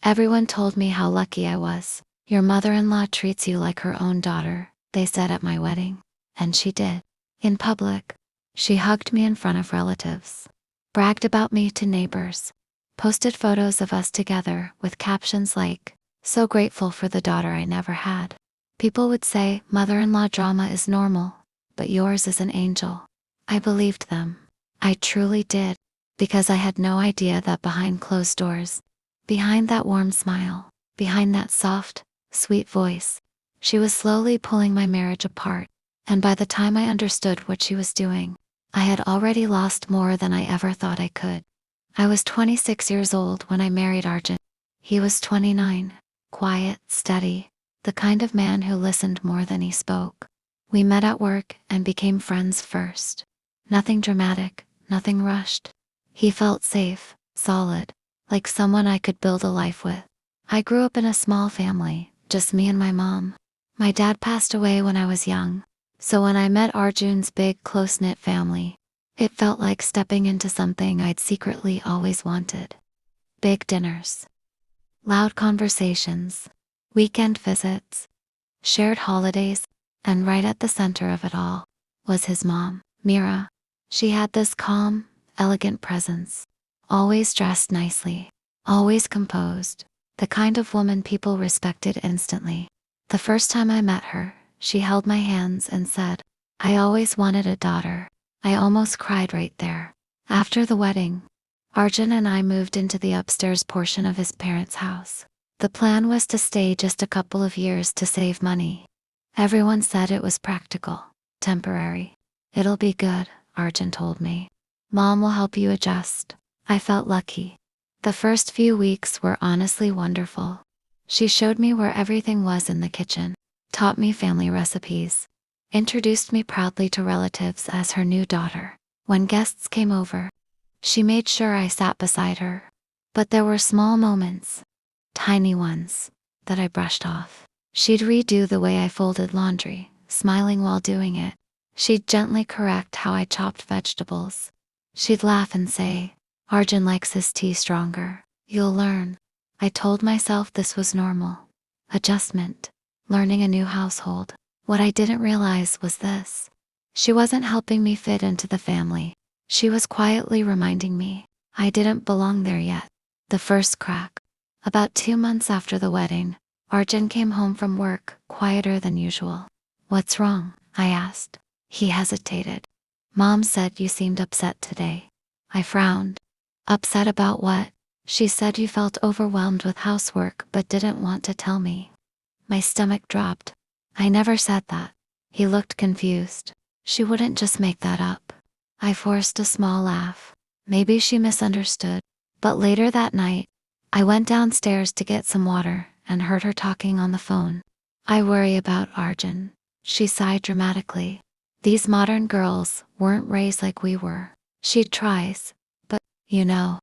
Everyone told me how lucky I was. Your mother-in-law treats you like her own daughter, they said at my wedding. And she did. In public, she hugged me in front of relatives, bragged about me to neighbors, posted photos of us together with captions like, "So grateful for the daughter I never had." People would say, "Mother-in-law drama is normal, but yours is an angel." I believed them. I truly did, because I had no idea that behind closed doors, behind that warm smile, behind that soft, sweet voice, she was slowly pulling my marriage apart. And by the time I understood what she was doing, I had already lost more than I ever thought I could. I was 26 years old when I married Arjun. He was 29, quiet, steady, the kind of man who listened more than he spoke. We met at work and became friends first. Nothing dramatic, nothing rushed. He felt safe, solid, like someone I could build a life with. I grew up in a small family, just me and my mom. My dad passed away when I was young, so when I met Arjun's big, close-knit family, it felt like stepping into something I'd secretly always wanted. Big dinners, loud conversations, weekend visits, shared holidays, and right at the center of it all was his mom, Mira. She had this calm, elegant presence, always dressed nicely, always composed, the kind of woman people respected instantly. The first time I met her, she held my hands and said, "I always wanted a daughter." I almost cried right there. After the wedding, Arjun and I moved into the upstairs portion of his parents' house. The plan was to stay just a couple of years to save money. Everyone said it was practical, temporary. "It'll be good," Arjun told me. "Mom will help you adjust." I felt lucky. The first few weeks were honestly wonderful. She showed me where everything was in the kitchen, taught me family recipes, introduced me proudly to relatives as her new daughter. When guests came over, she made sure I sat beside her. But there were small moments, tiny ones, that I brushed off. She'd redo the way I folded laundry, smiling while doing it. She'd gently correct how I chopped vegetables. She'd laugh and say, "Arjun likes his tea stronger. You'll learn." I told myself this was normal. Adjustment. Learning a new household. What I didn't realize was this. She wasn't helping me fit into the family. She was quietly reminding me I didn't belong there yet. The first crack. About 2 months after the wedding, Arjun came home from work, quieter than usual. "What's wrong?" I asked. He hesitated. "Mom said you seemed upset today." I frowned. "Upset about what?" "She said you felt overwhelmed with housework but didn't want to tell me." My stomach dropped. "I never said that." He looked confused. "She wouldn't just make that up." I forced a small laugh. Maybe she misunderstood. But later that night, I went downstairs to get some water and heard her talking on the phone. "I worry about Arjun," she sighed dramatically. "These modern girls weren't raised like we were. She tries, but, you know."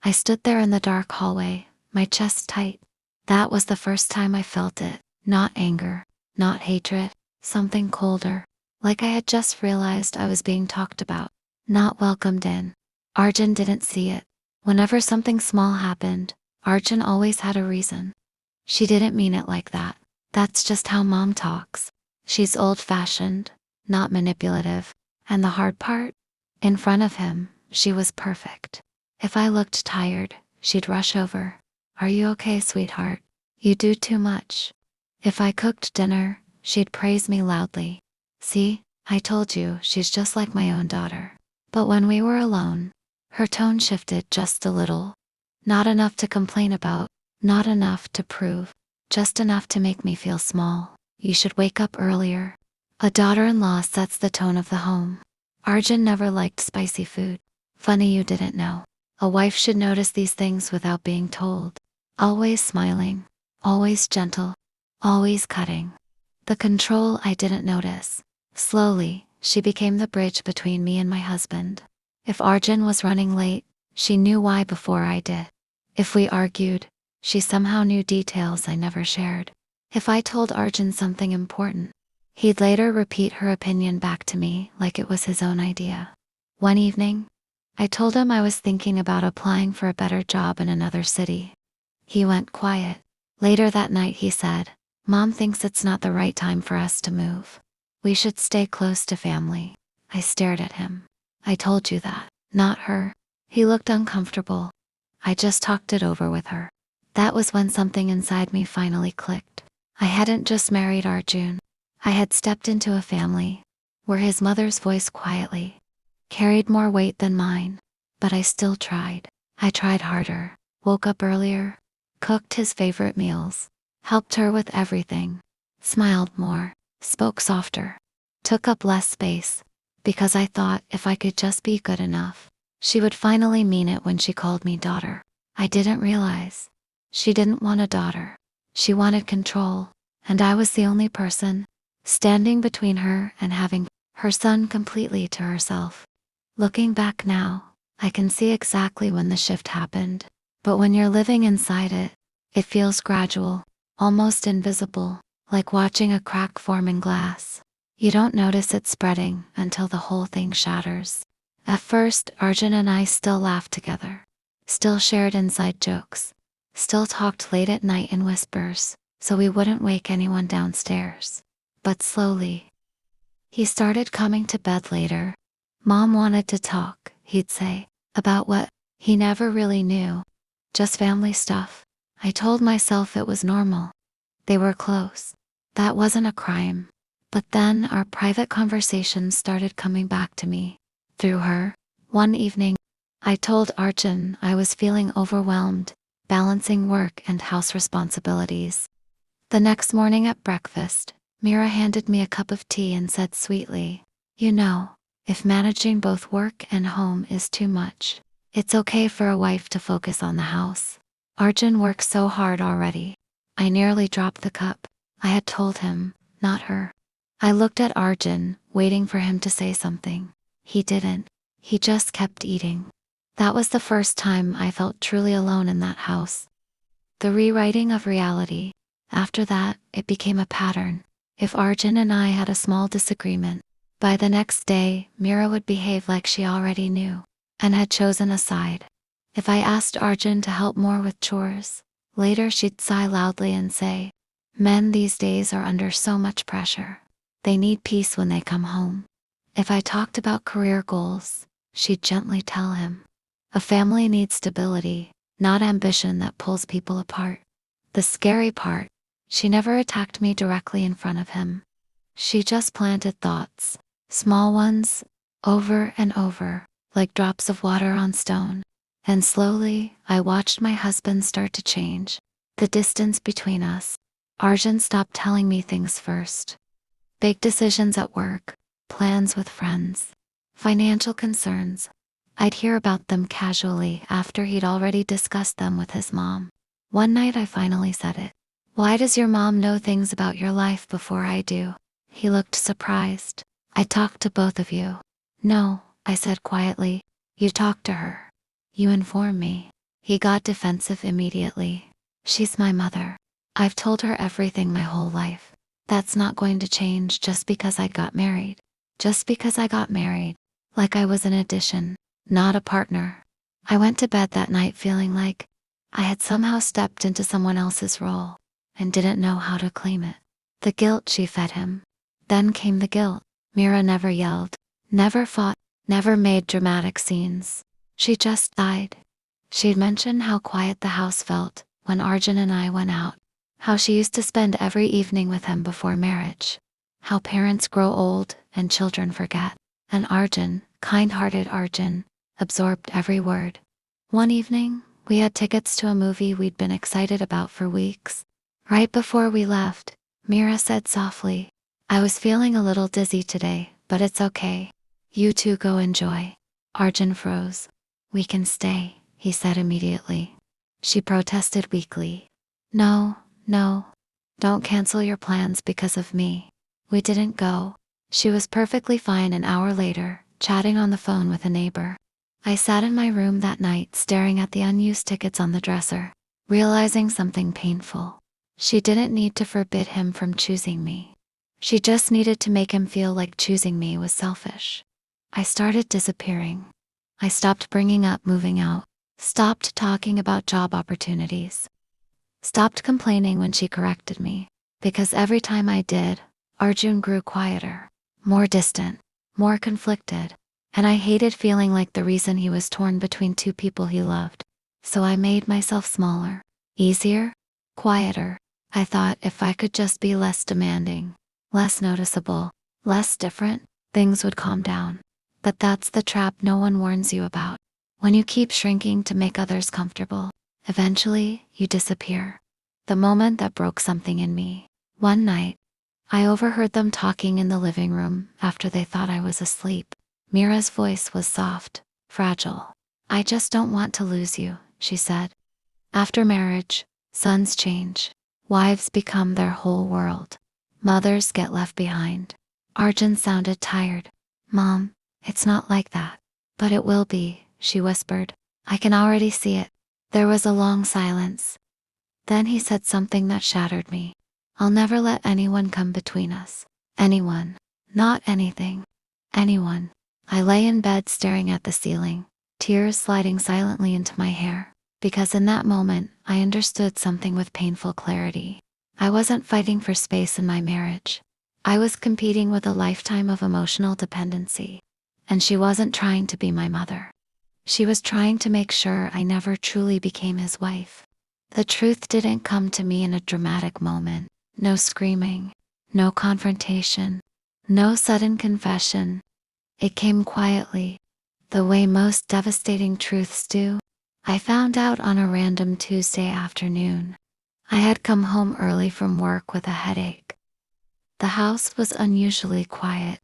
I stood there in the dark hallway, my chest tight. That was the first time I felt it. Not anger, not hatred, something colder. Like I had just realized I was being talked about, not welcomed in. Arjun didn't see it. Whenever something small happened, Arjun always had a reason. "She didn't mean it like that. That's just how Mom talks. She's old-fashioned, not manipulative." And the hard part? In front of him, she was perfect. If I looked tired, she'd rush over. "Are you okay, sweetheart? You do too much." If I cooked dinner, she'd praise me loudly. "See, I told you, she's just like my own daughter." But when we were alone, her tone shifted just a little. Not enough to complain about, not enough to prove, just enough to make me feel small. "You should wake up earlier." A daughter-in-law sets the tone of the home. Arjun never liked spicy food. Funny you didn't know. A wife should notice these things without being told. Always smiling, always gentle, always cutting. The control I didn't notice. Slowly, she became the bridge between me and my husband. If Arjun was running late, she knew why before I did. If we argued, she somehow knew details I never shared. If I told Arjun something important, he'd later repeat her opinion back to me like it was his own idea. One evening, I told him I was thinking about applying for a better job in another city. He went quiet. Later that night he said, "Mom thinks it's not the right time for us to move. We should stay close to family." I stared at him. "I told you that, not her." He looked uncomfortable. "I just talked it over with her." That was when something inside me finally clicked. I hadn't just married Arjun. I had stepped into a family where his mother's voice quietly carried more weight than mine. But I still tried. I tried harder, woke up earlier, cooked his favorite meals, helped her with everything, smiled more, spoke softer, took up less space, because I thought if I could just be good enough, she would finally mean it when she called me daughter. I didn't realize she didn't want a daughter. She wanted control, and I was the only person standing between her and having her son completely to herself. Looking back now, I can see exactly when the shift happened, but when you're living inside it, it feels gradual, almost invisible, like watching a crack form in glass. You don't notice it spreading until the whole thing shatters. At first, Arjun and I still laughed together, still shared inside jokes, still talked late at night in whispers, so we wouldn't wake anyone downstairs. But slowly, he started coming to bed later. "Mom wanted to talk," he'd say, about what he never really knew, just family stuff. I told myself it was normal. They were close. That wasn't a crime. But then our private conversations started coming back to me through her. One evening, I told Arjun I was feeling overwhelmed, balancing work and house responsibilities. The next morning at breakfast, Mira handed me a cup of tea and said sweetly, "You know, if managing both work and home is too much, it's okay for a wife to focus on the house. Arjun works so hard already." I nearly dropped the cup. I had told him, not her. I looked at Arjun, waiting for him to say something. He didn't. He just kept eating. That was the first time I felt truly alone in that house. The rewriting of reality. After that, it became a pattern. If Arjun and I had a small disagreement, by the next day, Mira would behave like she already knew and had chosen a side. If I asked Arjun to help more with chores, later she'd sigh loudly and say, "Men these days are under so much pressure. They need peace when they come home." If I talked about career goals, she'd gently tell him, "A family needs stability, not ambition that pulls people apart." The scary part, she never attacked me directly in front of him. She just planted thoughts, small ones, over and over, like drops of water on stone. And slowly, I watched my husband start to change. The distance between us. Arjun stopped telling me things first. Big decisions at work, plans with friends, financial concerns. I'd hear about them casually after he'd already discussed them with his mom. One night I finally said it. "Why does your mom know things about your life before I do?" He looked surprised. "I talked to both of you." "No," I said quietly. "You talked to her. You inform me." He got defensive immediately. "She's my mother. I've told her everything my whole life. That's not going to change just because I got married." Just because I got married. Like I was an addition, not a partner. I went to bed that night feeling like I had somehow stepped into someone else's role and didn't know how to claim it. The guilt she fed him. Then came the guilt. Mira never yelled, never fought, never made dramatic scenes. She just died. She'd mentioned how quiet the house felt when Arjun and I went out, how she used to spend every evening with him before marriage, how parents grow old and children forget. And Arjun, kind-hearted Arjun, absorbed every word. One evening, we had tickets to a movie we'd been excited about for weeks. Right before we left, Mira said softly, "I was feeling a little dizzy today, but it's okay. You two go enjoy." Arjun froze. "We can stay," he said immediately. She protested weakly. No, don't cancel your plans because of me." We didn't go. She was perfectly fine an hour later, chatting on the phone with a neighbor. I sat in my room that night staring at the unused tickets on the dresser, realizing something painful. She didn't need to forbid him from choosing me. She just needed to make him feel like choosing me was selfish. I started disappearing. I stopped bringing up moving out, stopped talking about job opportunities. Stopped complaining when she corrected me, because every time I did, Arjun grew quieter, more distant, more conflicted, and I hated feeling like the reason he was torn between two people he loved. So I made myself smaller, easier, quieter. I thought if I could just be less demanding, less noticeable, less different, things would calm down. But that's the trap no one warns you about. When you keep shrinking to make others comfortable, eventually you disappear. The moment that broke something in me. One night, I overheard them talking in the living room after they thought I was asleep. Mira's voice was soft, fragile. "I just don't want to lose you," she said. After marriage, sons change. Wives become their whole world. Mothers get left behind. Arjun sounded tired. "Mom, it's not like that." "But it will be," she whispered. "I can already see it." There was a long silence. Then he said something that shattered me. "I'll never let anyone come between us. Anyone. Not anything. Anyone." I lay in bed staring at the ceiling, tears sliding silently into my hair, because in that moment I understood something with painful clarity. I wasn't fighting for space in my marriage. I was competing with a lifetime of emotional dependency. And she wasn't trying to be my mother. She was trying to make sure I never truly became his wife. The truth didn't come to me in a dramatic moment. No screaming, no confrontation, no sudden confession. It came quietly, the way most devastating truths do. I found out on a random Tuesday afternoon. I had come home early from work with a headache. The house was unusually quiet.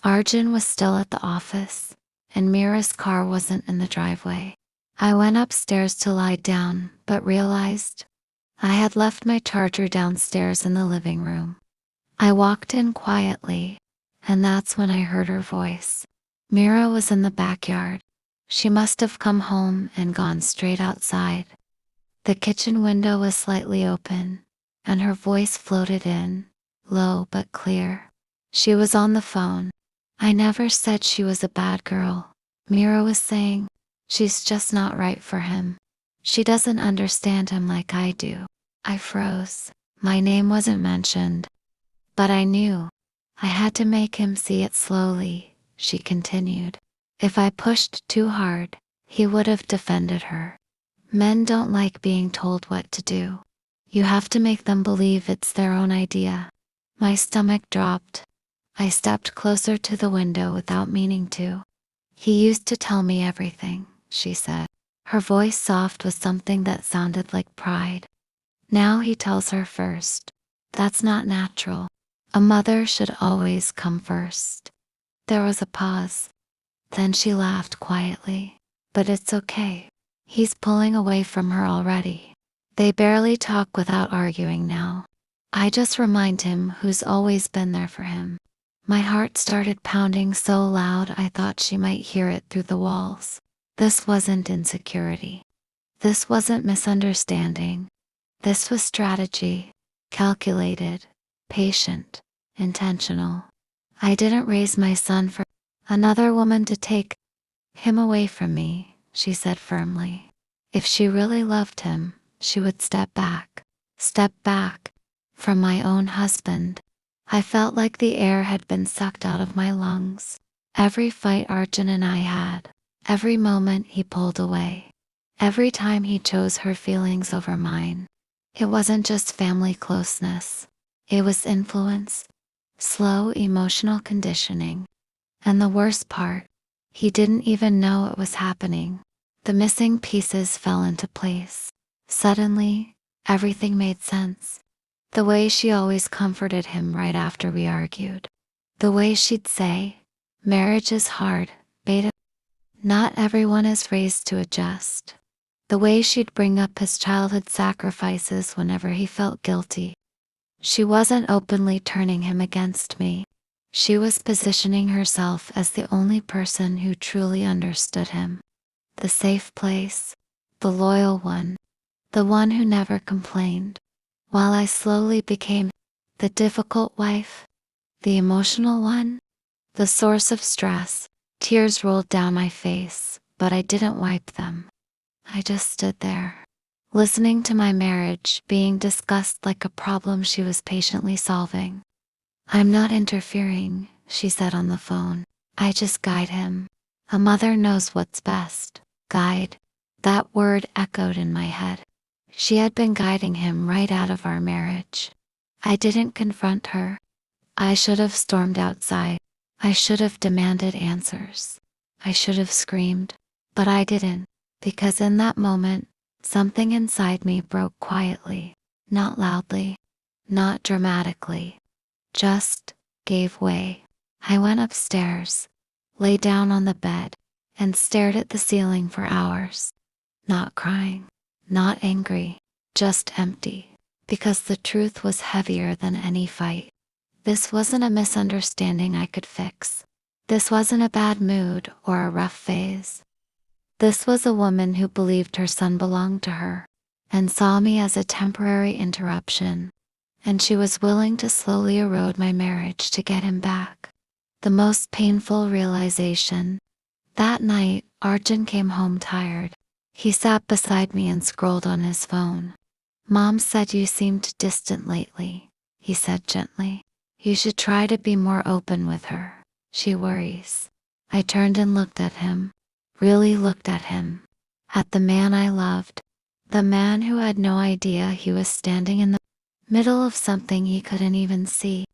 Arjun was still at the office, and Mira's car wasn't in the driveway. I went upstairs to lie down, but realized I had left my charger downstairs in the living room. I walked in quietly, and that's when I heard her voice. Mira was in the backyard. She must have come home and gone straight outside. The kitchen window was slightly open, and her voice floated in, low but clear. She was on the phone. "I never said she was a bad girl," Mira was saying. "She's just not right for him. She doesn't understand him like I do." I froze. My name wasn't mentioned. But I knew. I had to make him see it slowly, she continued. If I pushed too hard, he would have defended her. Men don't like being told what to do. You have to make them believe it's their own idea. My stomach dropped. I stepped closer to the window without meaning to. "He used to tell me everything," she said. Her voice soft with something that sounded like pride. "Now he tells her first. That's not natural. A mother should always come first." There was a pause. Then she laughed quietly. "But it's okay. He's pulling away from her already. They barely talk without arguing now. I just remind him who's always been there for him." My heart started pounding so loud I thought she might hear it through the walls. This wasn't insecurity. This wasn't misunderstanding. This was strategy, calculated, patient, intentional. I didn't raise my son for another woman to take him away from me, she said firmly. If she really loved him, she would step back from my own husband. I felt like the air had been sucked out of my lungs. Every fight Arjun and I had, every moment he pulled away, every time he chose her feelings over mine. It wasn't just family closeness. It was influence, slow emotional conditioning. And the worst part, he didn't even know it was happening. The missing pieces fell into place. Suddenly, everything made sense. The way she always comforted him right after we argued. The way she'd say, "Marriage is hard, beta. Not everyone is raised to adjust." The way she'd bring up his childhood sacrifices whenever he felt guilty. She wasn't openly turning him against me. She was positioning herself as the only person who truly understood him. The safe place, the loyal one, the one who never complained. While I slowly became the difficult wife, the emotional one, the source of stress. Tears rolled down my face, but I didn't wipe them. I just stood there, listening to my marriage being discussed like a problem she was patiently solving. "I'm not interfering," she said on the phone. "I just guide him. A mother knows what's best." Guide. That word echoed in my head. She had been guiding him right out of our marriage. I didn't confront her. I should have stormed outside. I should have demanded answers. I should have screamed. But I didn't, because in that moment, something inside me broke quietly, not loudly, not dramatically, just gave way. I went upstairs, lay down on the bed, and stared at the ceiling for hours. Not crying, not angry, just empty, because the truth was heavier than any fight. This wasn't a misunderstanding I could fix. This wasn't a bad mood or a rough phase. This was a woman who believed her son belonged to her and saw me as a temporary interruption, and she was willing to slowly erode my marriage to get him back. The most painful realization. That night, Arjun came home tired. He sat beside me and scrolled on his phone. "Mom said you seemed distant lately," he said gently. "You should try to be more open with her. She worries." I turned and looked at him. Really looked at him. At the man I loved. The man who had no idea he was standing in the middle of something he couldn't even see.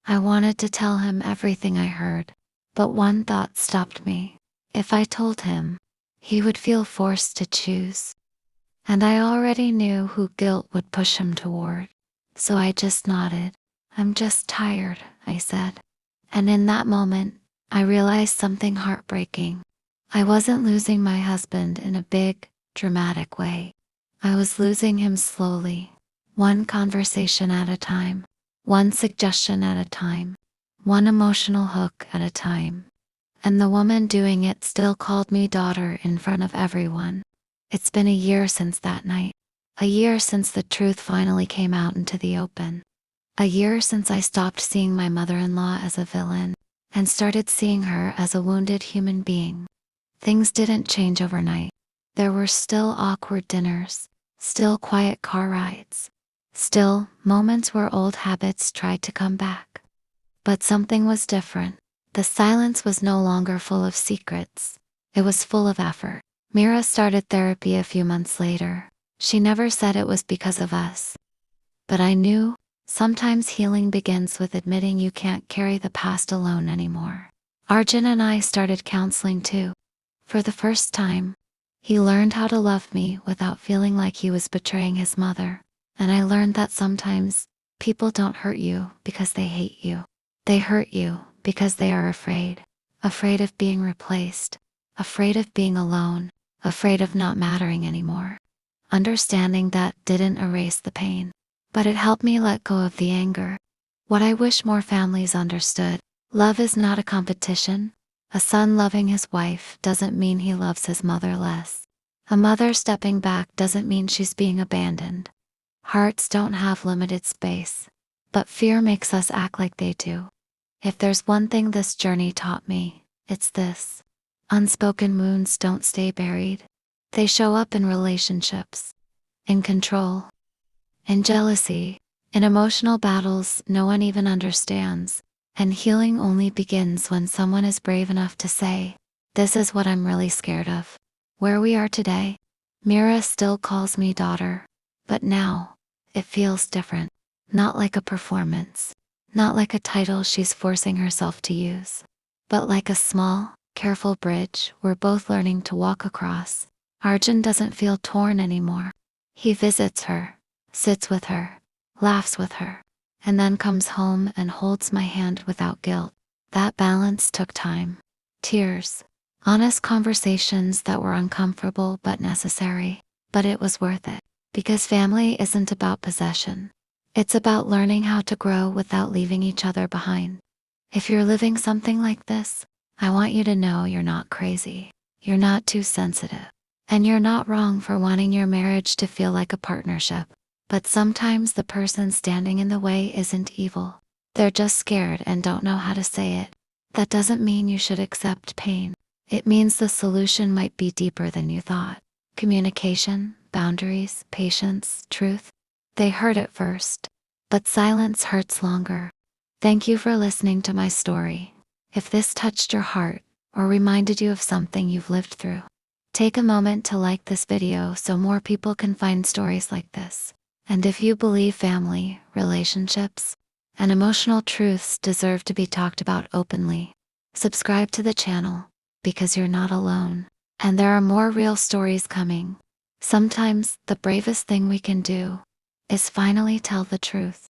I wanted to tell him everything I heard, but one thought stopped me. If I told him, he would feel forced to choose. And I already knew who guilt would push him toward. So I just nodded. "I'm just tired," I said. And in that moment, I realized something heartbreaking. I wasn't losing my husband in a big, dramatic way. I was losing him slowly, one conversation at a time, one suggestion at a time, one emotional hook at a time. And the woman doing it still called me daughter in front of everyone. It's been a year since that night. A year since the truth finally came out into the open. A year since I stopped seeing my mother-in-law as a villain and started seeing her as a wounded human being. Things didn't change overnight. There were still awkward dinners, still quiet car rides, still moments where old habits tried to come back. But something was different. The silence was no longer full of secrets. It was full of effort. Mira started therapy a few months later. She never said it was because of us. But I knew, sometimes healing begins with admitting you can't carry the past alone anymore. Arjun and I started counseling too. For the first time, he learned how to love me without feeling like he was betraying his mother. And I learned that sometimes people don't hurt you because they hate you. They hurt you because they are afraid. Afraid of being replaced. Afraid of being alone. Afraid of not mattering anymore. Understanding that didn't erase the pain, but it helped me let go of the anger. What I wish more families understood: love is not a competition. A son loving his wife doesn't mean he loves his mother less. A mother stepping back doesn't mean she's being abandoned. Hearts don't have limited space, but fear makes us act like they do. If there's one thing this journey taught me, it's this. Unspoken wounds don't stay buried. They show up in relationships, in control, in jealousy, in emotional battles no one even understands. And healing only begins when someone is brave enough to say, "This is what I'm really scared of." Where we are today, Mira still calls me daughter, but now, it feels different. Not like a performance, not like a title she's forcing herself to use, but like a small, careful bridge we're both learning to walk across. Arjun doesn't feel torn anymore. He visits her, sits with her, laughs with her, and then comes home and holds my hand without guilt. That balance took time. Tears. Honest conversations that were uncomfortable but necessary. But it was worth it. Because family isn't about possession. It's about learning how to grow without leaving each other behind. If you're living something like this, I want you to know you're not crazy. You're not too sensitive. And you're not wrong for wanting your marriage to feel like a partnership. But sometimes the person standing in the way isn't evil. They're just scared and don't know how to say it. That doesn't mean you should accept pain. It means the solution might be deeper than you thought. Communication, boundaries, patience, truth. They hurt at first, but silence hurts longer. Thank you for listening to my story. If this touched your heart or reminded you of something you've lived through, take a moment to like this video so more people can find stories like this. And if you believe family, relationships, and emotional truths deserve to be talked about openly, subscribe to the channel, because you're not alone. And there are more real stories coming. Sometimes the bravest thing we can do is finally tell the truth.